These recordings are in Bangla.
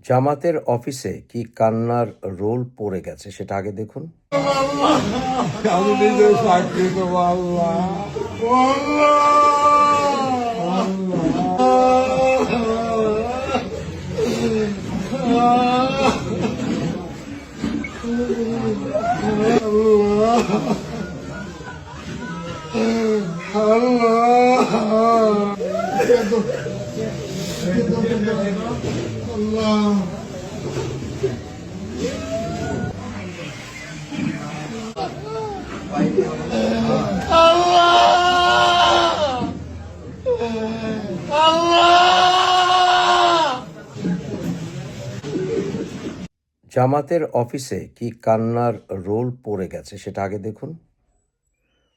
জামাতের অফিসে কি কান্নার রোল পড়ে গেছে সেটা আগে দেখুন। আমি নিজে সাক্ষী দেবো আল্লাহ। জামাতের অফিসে কি কান্নার রোল পড়ে গেছে সেটা আগে দেখুন।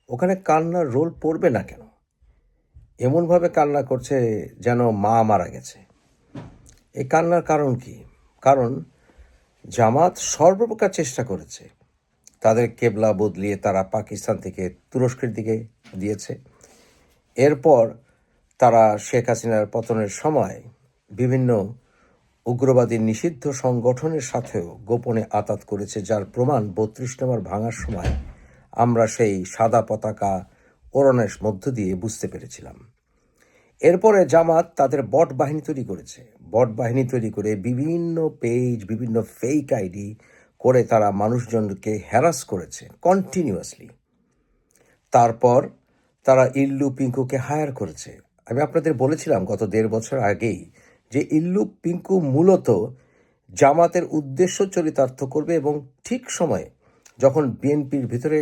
ওখানে কান্নার রোল পড়বে না কেন? এমনভাবে কান্না করছে যেন মা মারা গেছে। এই কান্নার কারণ কি? কারণ জামাত সর্বপ্রকার চেষ্টা করেছে, তাদের কেবলা বদলিয়ে তারা পাকিস্তান থেকে তুরস্কের দিকে দিয়েছে। এরপর তারা শেখ হাসিনার পতনের সময় বিভিন্ন উগ্রবাদী নিষিদ্ধ সংগঠনের সাথেও গোপনে আঁতাত করেছে, যার প্রমাণ ৩২ নম্বর ভাঙার সময় আমরা সেই সাদা পতাকা ওড়ানোর মধ্য দিয়ে বুঝতে পেরেছিলাম। এরপরে জামাত তাদের বট বাহিনী তৈরি করেছে। বট বাহিনী তৈরি করে বিভিন্ন পেজ, বিভিন্ন ফেক আইডি করে তারা মানুষজনকে হ্যারাস করেছে কন্টিনিউয়াসলি। তারপর তারা ইল্লু পিঙ্কুকে হায়ার করেছে। আমি আপনাদের বলেছিলাম গত ১.৫ বছর আগেই যে ইল্লু পিঙ্কু মূলত জামাতের উদ্দেশ্য চরিতার্থ করবে এবং ঠিক সময়ে যখন বিএনপির ভিতরে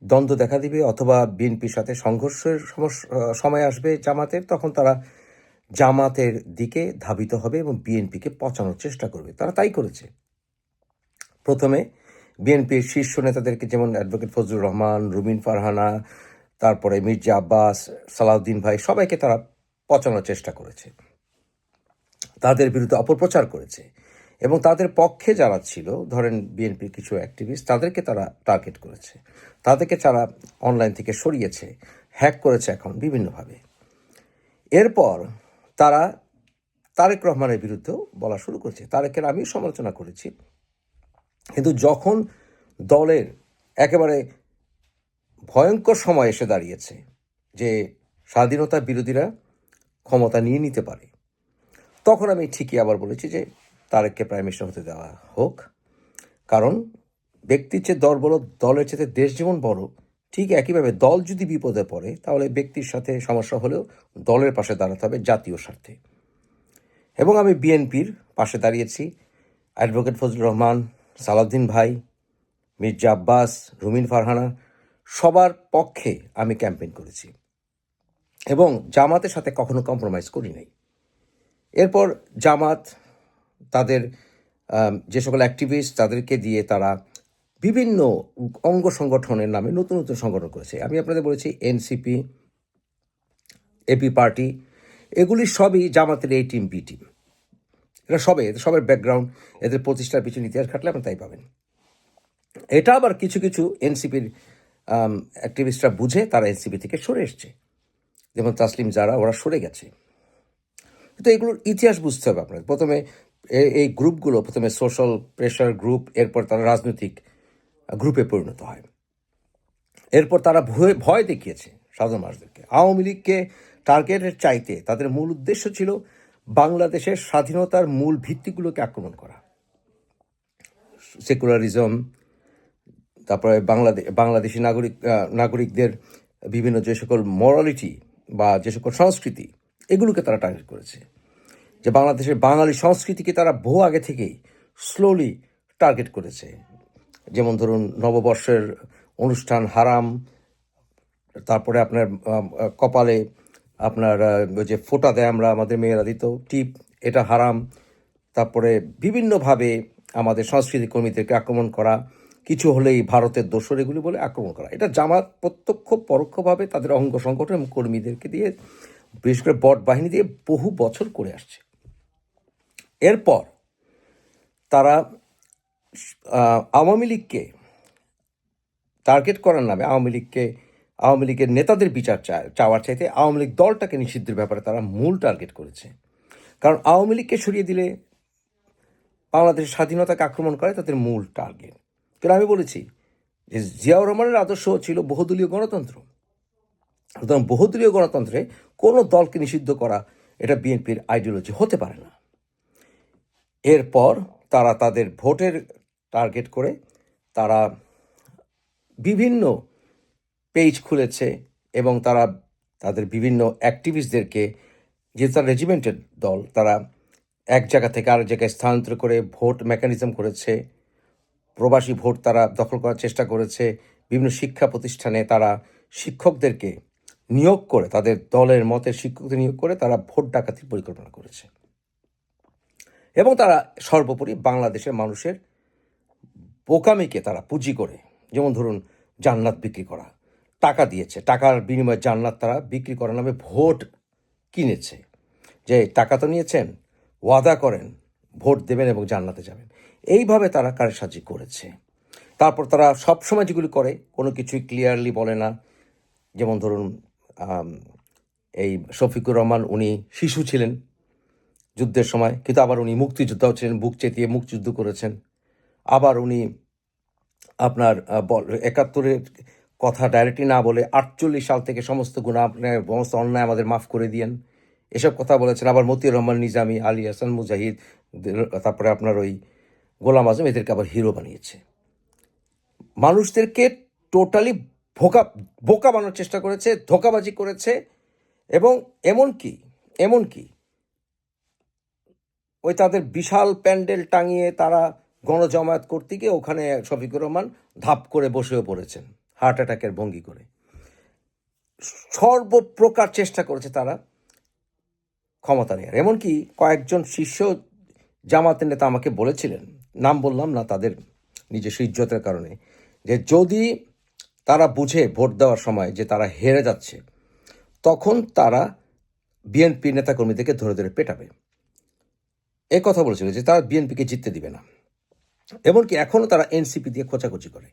দ্বন্দ্ব দেখা দিবে অথবা বিএনপির সাথে সংঘর্ষের সময় আসবে জামাতের, তখন তারা জামাতের দিকে ধাবিত হবে এবং বিএনপিকে পচানোর চেষ্টা করবে। তারা তাই করেছে। প্রথমে বিএনপির শীর্ষ নেতাদেরকে, যেমন অ্যাডভোকেট ফজলুর রহমান, রুমিন ফারহানা, তারপরে মির্জা আব্বাস, সালাউদ্দিন ভাই, সবাইকে তারা পচানোর চেষ্টা করেছে, তাদের বিরুদ্ধে অপপ্রচার করেছে এবং তাদের পক্ষে যারা ছিল, ধরেন বিএনপির কিছু অ্যাক্টিভিস্ট, তাদেরকে তারা টার্গেট করেছে, তাদেরকে তারা অনলাইন থেকে সরিয়েছে, হ্যাক করেছে এখন বিভিন্নভাবে। এরপর তারা তারেক রহমানের বিরুদ্ধেও বলা শুরু করেছে। তারেকের আমি সমালোচনা করেছি, কিন্তু যখন দলের একেবারে ভয়ঙ্কর সময় এসে দাঁড়িয়েছে যে স্বাধীনতা বিরোধীরা ক্ষমতা নিয়ে নিতে পারে, তখন আমি ঠিকই আবার বলেছি যে তারেককে প্রাইম মিনিস্টার হতে দেওয়া হোক। কারণ ব্যক্তির চেয়ে দল বড়, দলের চেয়ে দেশ যেমন বড়, ঠিক একইভাবে দল যদি বিপদে পড়ে তাহলে ব্যক্তির সাথে সমস্যা হলেও দলের পাশে দাঁড়াতে হবে জাতীয় স্বার্থে। এবং আমি বিএনপির পাশে দাঁড়িয়েছি। অ্যাডভোকেট ফজলুর রহমান, সালাউদ্দিন ভাই, মির্জা আব্বাস, রুমিন ফারহানা, সবার পক্ষে আমি ক্যাম্পেইন করেছি এবং জামাতের সাথে কখনো কম্প্রোমাইজ করি নাই। এরপর জামাত তাদের যে সকল অ্যাক্টিভিস্ট, তাদেরকে দিয়ে তারা বিভিন্ন অঙ্গ সংগঠনের নামে নতুন নতুন সংগঠন করেছে। আমি আপনাদের বলেছি এনসিপি, এপি পার্টি, এগুলি সবই জামাতের এই টিম, বি টিম। এরা সবের ব্যাকগ্রাউন্ড, এদের প্রতিষ্ঠার পিছনে ইতিহাস ঘাটলে আপনি তাই পাবেন। এটা আবার কিছু কিছু এনসিপির অ্যাক্টিভিস্টরা বুঝে তারা এনসিপি থেকে সরে এসছে, যেমন তাসলিম যারা, ওরা সরে গেছে। কিন্তু এগুলোর ইতিহাস বুঝতে হবে আপনার। প্রথমে এই গ্রুপগুলো প্রথমে সোশ্যাল প্রেশার গ্রুপ, এরপর তারা রাজনৈতিক গ্রুপে পরিণত হয়। এরপর তারা ভয় দেখিয়েছে সাধারণ মানুষদেরকে। আওয়ামী লীগকে টার্গেটের চাইতে তাদের মূল উদ্দেশ্য ছিল বাংলাদেশের স্বাধীনতার মূল ভিত্তিগুলোকে আক্রমণ করা, সেকুলারিজম, তারপরে বাংলাদেশি নাগরিকদের বিভিন্ন যে সকল মরালিটি বা যে সকল সংস্কৃতি, এগুলোকে তারা টার্গেট করেছে। যে বাংলাদেশের বাঙালি সংস্কৃতিকে তারা বহু আগে থেকেই স্লোলি টার্গেট করেছে। যেমন ধরুন নববর্ষের অনুষ্ঠান হারাম, তারপরে আপনার কপালে আপনার যে ফোঁটা দেয় আমরা, আমাদের মেয়েরা দিত টিপ, এটা হারাম। তারপরে বিভিন্নভাবে আমাদের সংস্কৃতি কর্মীদেরকে আক্রমণ করা, কিছু হলেই ভারতের দোসর, এগুলি বলে আক্রমণ করা। এটা জামাত প্রত্যক্ষ পরোক্ষভাবে তাদের অঙ্গ সংগঠন এবং কর্মীদেরকে দিয়ে, বিশেষ করে বট বাহিনী দিয়ে বহু বছর করে আসছে। এরপর তারা আওয়ামী লীগকে টার্গেট করার নামে আওয়ামী লীগের নেতাদের বিচার চাওয়ার চাইতে আওয়ামী লীগ দলটাকে নিষিদ্ধের ব্যাপারে তারা মূল টার্গেট করেছে। কারণ আওয়ামী লীগকে সরিয়ে দিলে বাংলাদেশের স্বাধীনতাকে আক্রমণ করে তাদের মূল টার্গেট। কিন্তু আমি বলেছি যে জিয়াউর রহমানের আদর্শ ছিল বহুদলীয় গণতন্ত্র। সুতরাং বহুদলীয় গণতন্ত্রে কোনো দলকে নিষিদ্ধ করা এটা বিএনপির আইডিওলজি হতে পারে না। এরপর তারা তাদের ভোটের টার্গেট করে তারা বিভিন্ন পেজ খুলেছে এবং তারা তাদের বিভিন্ন অ্যাক্টিভিস্টদেরকে, যেহেতু তারা রেজিমেন্টের দল, তারা এক জায়গা থেকে আরেক জায়গায় স্থানান্তর করে ভোট মেকানিজম করেছে, প্রবাসী ভোট তারা দখল করার চেষ্টা করেছে, বিভিন্ন শিক্ষা প্রতিষ্ঠানে তারা শিক্ষকদেরকে নিয়োগ করে, তাদের দলের মতের শিক্ষকদের নিয়োগ করে তারা ভোট ডাকাতির পরিকল্পনা করেছে। এবং তারা সর্বোপরি বাংলাদেশের মানুষের বোকামিকে তারা পুঁজি করে, যেমন ধরুন জান্নাত বিক্রি করা, টাকা দিয়েছে, টাকার বিনিময়ে জান্নাত তারা বিক্রি করার নামে ভোট কিনেছে, যে টাকা তো নিয়েছেন, ওয়াদা করেন ভোট দেবেন এবং জান্নাতে যাবেন। এইভাবে তারা কারসাজি করেছে। তারপর তারা সবসময় যেগুলি করে কোনো কিছুই ক্লিয়ারলি বলে না। যেমন ধরুন এই শফিকুর রহমান, উনি শিশু ছিলেন যুদ্ধের সময়, কিন্তু আবার উনি মুক্তিযোদ্ধাও ছিলেন, বুক চেতিয়ে মুক্তিযুদ্ধ করেছেন। আবার উনি আপনার ৭১-এর কথা ডাইরেক্টলি না বলে ৪৮ সাল থেকে সমস্ত গুনাহ, সমস্ত অন্যায় আমাদের মাফ করে দিয়েন, এসব কথা বলেছেন। আবার মতিউর রহমান নিজামী, আলী হাসান মুজাহিদ, তারপরে আপনার ওই গোলাম আজম, এদেরকে আবার হিরো বানিয়েছে। মানুষদেরকে টোটালি বোকা বানানোর চেষ্টা করেছে, ধোঁকাবাজি করেছে। এবং এমনকি ওই তাদের বিশাল প্যান্ডেল টাঙিয়ে তারা গণজমায়েত করতে গিয়ে ওখানে শফিকুর রহমান ধাপ করে বসেও পড়েছেন হার্ট অ্যাটাকের ভঙ্গি করে। সর্বপ্রকার চেষ্টা করেছে তারা ক্ষমতা নেওয়ার। এমনকি কয়েকজন শীর্ষ জামাতের নেতা আমাকে বলেছিলেন, নাম বললাম না তাদের নিজস্ব ইজ্জতের কারণে, যে যদি তারা বুঝে ভোট দেওয়ার সময় যে তারা হেরে যাচ্ছে, তখন তারা বিএনপি নেতাকর্মীদেরকে ধরে ধরে পেটাবে। এ কথা বলেছিল যে তারা বিএনপিকে জিততে দিবে না। এমনকি এখনও তারা এনসিপি দিয়ে খোঁচাখুচি করে।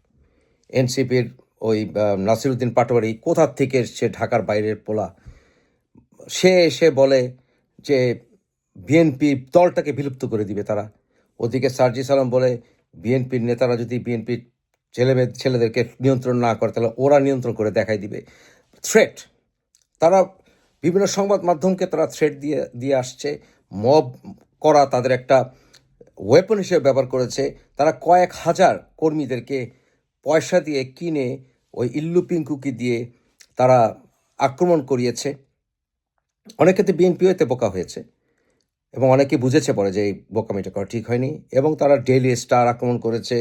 এনসিপির ওই নাসিরুদ্দিন পাটোয়ারি কোথা থেকে, সে ঢাকার বাইরের পোলা, সে এসে বলে যে বিএনপি দলটাকে বিলুপ্ত করে দিবে তারা। ওদিকে সার্জিস আলম বলে বিএনপির নেতারা যদি বিএনপির ছেলেদেরকে নিয়ন্ত্রণ না করে তাহলে ওরা নিয়ন্ত্রণ করে দেখাই দিবে। থ্রেট, তারা বিভিন্ন সংবাদ মাধ্যমকে তারা থ্রেট দিয়ে আসছে। মব করা তাদের একটা ওয়েপন হিসেবে ব্যবহার করেছে। তারা কয়েক হাজার কর্মীদেরকে পয়সা দিয়ে কিনে ওই ইল্লু পিঙ্কুকি দিয়ে তারা আক্রমণ করিয়েছে। অনেক ক্ষেত্রে বিএনপিও এতে বোকা হয়েছে এবং অনেকে বুঝেছে পরে যে এই বোকামিটা করা ঠিক হয়নি। এবং তারা ডেইলি স্টার আক্রমণ করেছে,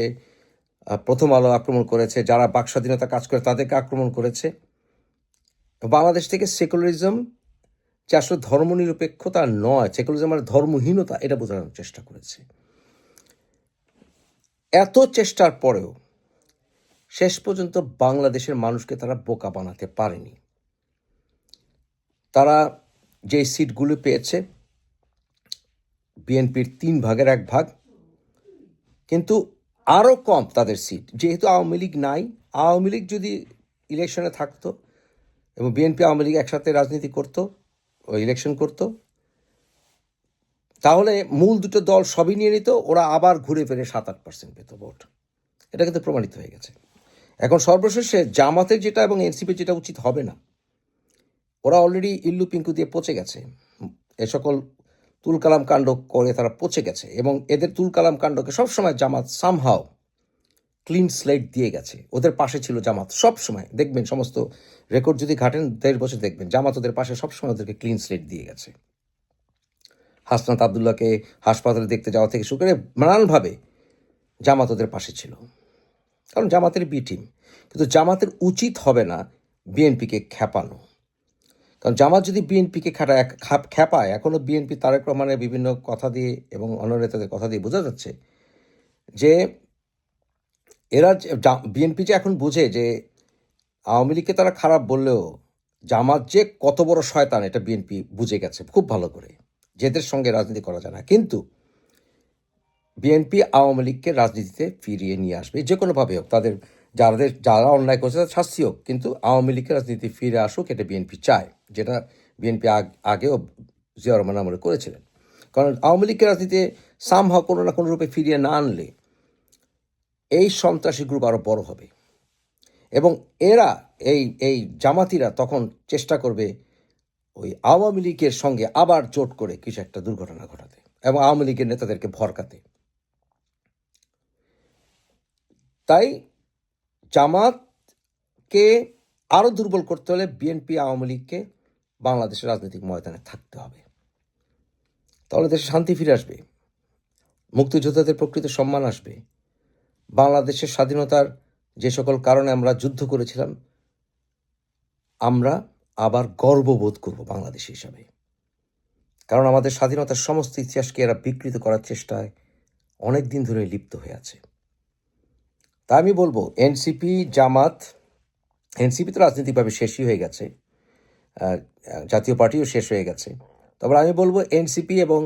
প্রথম আলো আক্রমণ করেছে, যারা বাক স্বাধীনতা কাজ করে তাদেরকে আক্রমণ করেছে। বাংলাদেশ থেকে সেকুলারিজম যে আসলে ধর্মনিরপেক্ষতা নয়, সেকুলারিজম মানে ধর্মহীনতা, এটা বোঝানোর চেষ্টা করেছে। এত চেষ্টার পরেও শেষ পর্যন্ত বাংলাদেশের মানুষকে তারা বোকা বানাতে পারেনি। তারা যে সিটগুলো পেয়েছে বিএনপির 3 ভাগের 1 ভাগ, কিন্তু আরও কম তাদের সিট। যেহেতু আওয়ামী লীগ নাই, আওয়ামী লীগ যদি ইলেকশনে থাকতো এবং বিএনপি আওয়ামী লীগ একসাথে রাজনীতি করতো, ইলেকশন করতো, তাহলে মূল দুটো দল সবই নিয়ে নিত, ওরা আবার ঘুরে ফিরে 7-8% পেত ভোট। এটা কিন্তু প্রমাণিত হয়ে গেছে। এখন সর্বশেষে জামাতের যেটা এবং এনসিপির যেটা উচিত হবে না, ওরা অলরেডি ইল্লু পিঙ্কু দিয়ে পচে গেছে। এ সকল তুলকালাম কাণ্ড করে তারা পচে গেছে এবং এদের তুলকালাম কাণ্ডকে সবসময় জামাত সামহাও ক্লিন স্লেট দিয়ে গেছে। ওদের পাশে ছিল জামাত সবসময়, দেখবেন সমস্ত রেকর্ড যদি ঘাটেন 1.5 বছর দেখবেন জামাত ওদের পাশে সবসময় ওদেরকে ক্লিন স্লেট দিয়ে গেছে। হাসনাত আবদুল্লাহকে হাসপাতালে দেখতে যাওয়া থেকে শুরু করে নানানভাবে জামাত ওদের পাশে ছিল, কারণ জামাতের বি টিম। কিন্তু জামাতের উচিত হবে না বিএনপিকে খেপানো, কারণ জামাত যদি বিএনপিকে খেপায়, এখনও বিএনপি তারেক রহমানের বিভিন্ন কথা দিয়ে এবং অন্য নেতাদের কথা দিয়ে বোঝা যাচ্ছে যে এরা বিএনপি যে এখন বুঝে যে আওয়ামী লীগকে তারা খারাপ বললেও জামাত যে কত বড় শয়তান এটা বিএনপি বুঝে গেছে খুব ভালো করে, যেদের সঙ্গে রাজনীতি করা যায় না। কিন্তু বিএনপি আওয়ামী লীগকে রাজনীতিতে ফিরিয়ে নিয়ে আসবে যে কোনোভাবে হোক, তাদের যারা অন্যায় করছে তাদের শাস্তি হোক, কিন্তু আওয়ামী লীগের রাজনীতি ফিরে আসুক, এটা বিএনপি চায়, যেটা বিএনপি আগেও জিয়া রহমান আমলে করেছিলেন। কারণ আওয়ামী লীগের রাজনীতিতে সামহাও কোনো না কোনো রূপে ফিরিয়ে না আনলে এই সন্ত্রাসী গ্রুপ আরও বড় হবে এবং এরা এই জামাতিরা তখন চেষ্টা করবে ওই আওয়ামী লীগের সঙ্গে আবার জোট করে কিছু একটা দুর্ঘটনা ঘটাতে এবং আওয়ামী লীগের নেতাদেরকে ভরকাতে। তাই জামাতকে আরও দুর্বল করতে হলে বিএনপি আওয়ামী লীগকে বাংলাদেশের রাজনৈতিক ময়দানে থাকতে হবে, তাহলে দেশে শান্তি ফিরে আসবে, মুক্তিযোদ্ধাদের প্রকৃত সম্মান আসবে, বাংলাদেশের স্বাধীনতার যে সকল কারণে আমরা যুদ্ধ করেছিলাম আমরা আবার গর্ববোধ করব বাংলাদেশি হিসাবে। কারণ আমাদের স্বাধীনতার সমস্ত ইতিহাসকে এরা বিকৃত করার চেষ্টায় অনেক দিন ধরে লিপ্ত হয়ে আছে। তা আমি বলবো এনসিপি জামাত, এনসিপি তো রাজনৈতিকভাবে শেষই হয়ে গেছে, জাতীয় পার্টিও শেষ হয়ে গেছে, তবে আমি বলবো এনসিপি এবং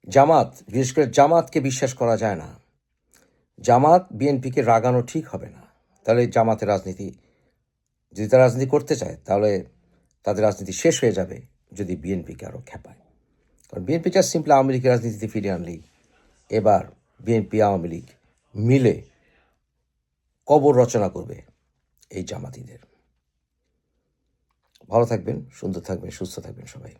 জামাত, বিশেষ করে জামাতকে বিশ্বাস করা যায় না। জামাত বিএনপিকে রাগানো ঠিক হবে না, তাহলে জামাতের রাজনীতি, যদি তারা রাজনীতি করতে চায় তাহলে তাদের রাজনীতি শেষ হয়ে যাবে যদি বিএনপিকে আরও খেপায়। কারণ বিএনপি জাস্ট সিম্পলি আওয়ামী লীগের রাজনীতিতে ফিরিয়ে আনলেই এবার বিএনপি আওয়ামী লীগ মিলে কবর রচনা করবে এই জামাতিদের। ভালো থাকবেন, সুন্দর থাকবেন, সুস্থ থাকবেন সবাই।